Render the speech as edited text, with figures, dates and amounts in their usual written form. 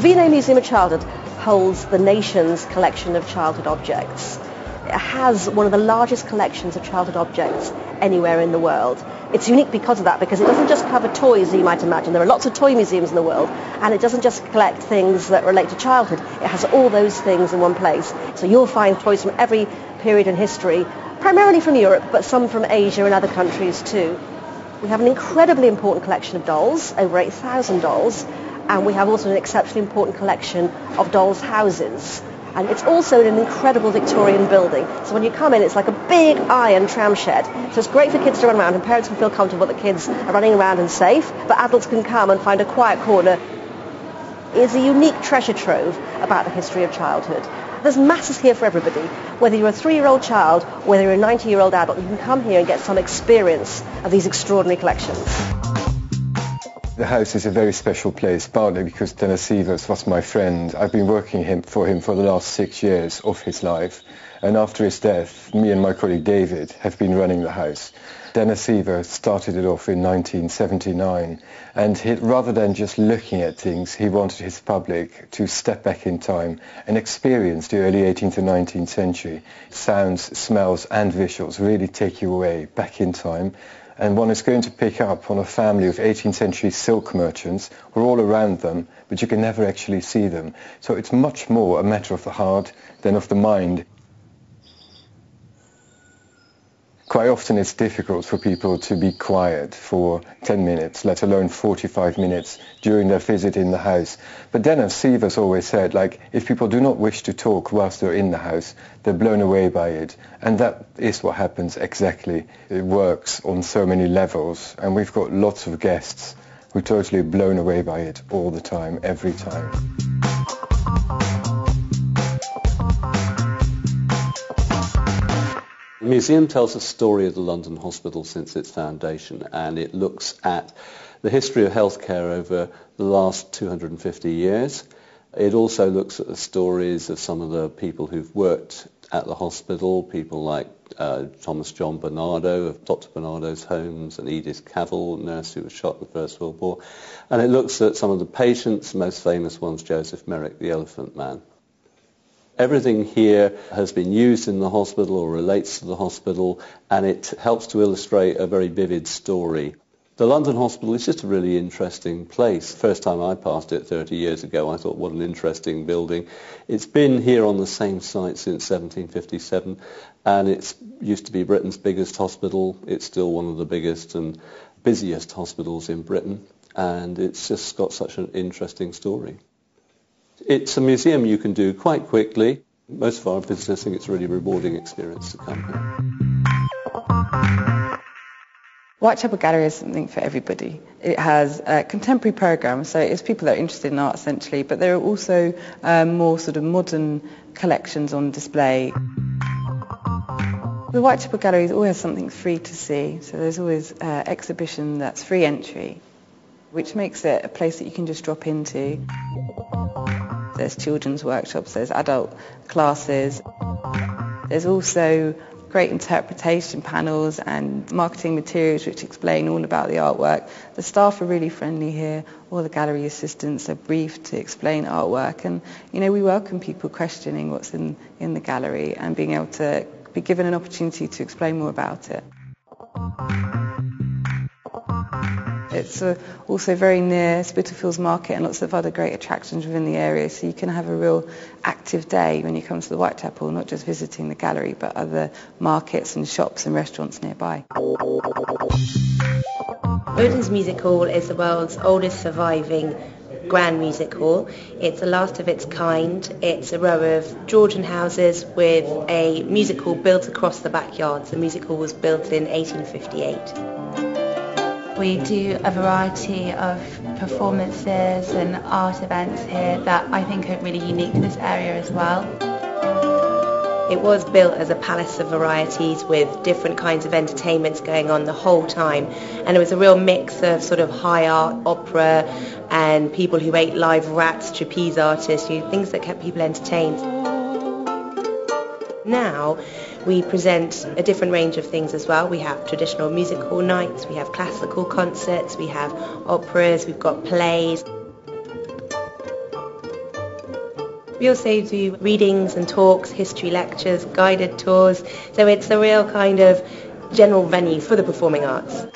The V&A Museum of Childhood holds the nation's collection of childhood objects. It has one of the largest collections of childhood objects anywhere in the world. It's unique because of that, because it doesn't just cover toys, as you might imagine. There are lots of toy museums in the world, and it doesn't just collect things that relate to childhood. It has all those things in one place. So you'll find toys from every period in history, primarily from Europe, but some from Asia and other countries too. We have an incredibly important collection of dolls, over 8,000 dolls, and we have also an exceptionally important collection of dolls' houses. And it's also in an incredible Victorian building. So when you come in, it's like a big iron tram shed. So it's great for kids to run around, and parents can feel comfortable that kids are running around and safe, but adults can come and find a quiet corner. It's a unique treasure trove about the history of childhood. There's masses here for everybody. Whether you're a 3-year-old child, or whether you're a 90-year-old adult, you can come here and get some experience of these extraordinary collections. The house is a very special place, partly because Dennis Sievers was my friend. I've been working for him for the last 6 years of his life, and after his death, me and my colleague David have been running the house. Dennis Sievers started it off in 1979, and rather than just looking at things, he wanted his public to step back in time and experience the early 18th and 19th century. Sounds, smells and visuals really take you away back in time. And one is going to pick up on a family of 18th century silk merchants. We're all around them, but you can never actually see them. So it's much more a matter of the heart than of the mind. Quite often it's difficult for people to be quiet for 10 minutes, let alone 45 minutes during their visit in the house. But Dennis Sievers always said, if people do not wish to talk whilst they're in the house, they're blown away by it. And that is what happens exactly. It works on so many levels, and we've got lots of guests who are totally blown away by it all the time, every time. The museum tells the story of the London Hospital since its foundation, and it looks at the history of healthcare over the last 250 years. It also looks at the stories of some of the people who've worked at the hospital, people like Thomas John Barnardo of Dr. Barnardo's Homes, and Edith Cavell, nurse who was shot in the First World War. And it looks at some of the patients, the most famous ones, Joseph Merrick, the Elephant Man. Everything here has been used in the hospital or relates to the hospital, and it helps to illustrate a very vivid story. The London Hospital is just a really interesting place. First time I passed it 30 years ago, I thought, what an interesting building. It's been here on the same site since 1757, and it used to be Britain's biggest hospital. It's still one of the biggest and busiest hospitals in Britain, and it's just got such an interesting story. It's a museum you can do quite quickly. Most of our visitors think it's a really rewarding experience to come here. Whitechapel Gallery is something for everybody. It has a contemporary programme, so it's people that are interested in art essentially, but there are also more sort of modern collections on display. The Whitechapel Gallery always has something free to see, so there's always exhibition that's free entry, which makes it a place that you can just drop into. There's children's workshops, there's adult classes. There's also great interpretation panels and marketing materials which explain all about the artwork. The staff are really friendly here. All the gallery assistants are briefed to explain artwork, and we welcome people questioning what's in the gallery and being able to be given an opportunity to explain more about it. It's also very near Spitalfields Market and lots of other great attractions within the area, so you can have a real active day when you come to the Whitechapel, not just visiting the gallery, but other markets and shops and restaurants nearby. Woodlands Music Hall is the world's oldest surviving grand music hall. It's the last of its kind. It's a row of Georgian houses with a music hall built across the backyards. The music hall was built in 1858. We do a variety of performances and art events here that I think are really unique to this area as well. It was built as a palace of varieties with different kinds of entertainments going on the whole time, and it was a real mix of sort of high art, opera, and people who ate live rats, trapeze artists, things that kept people entertained. Now we present a different range of things as well. We have traditional music hall nights, we have classical concerts, we have operas, we've got plays. We also do readings and talks, history lectures, guided tours, so it's a real kind of general venue for the performing arts.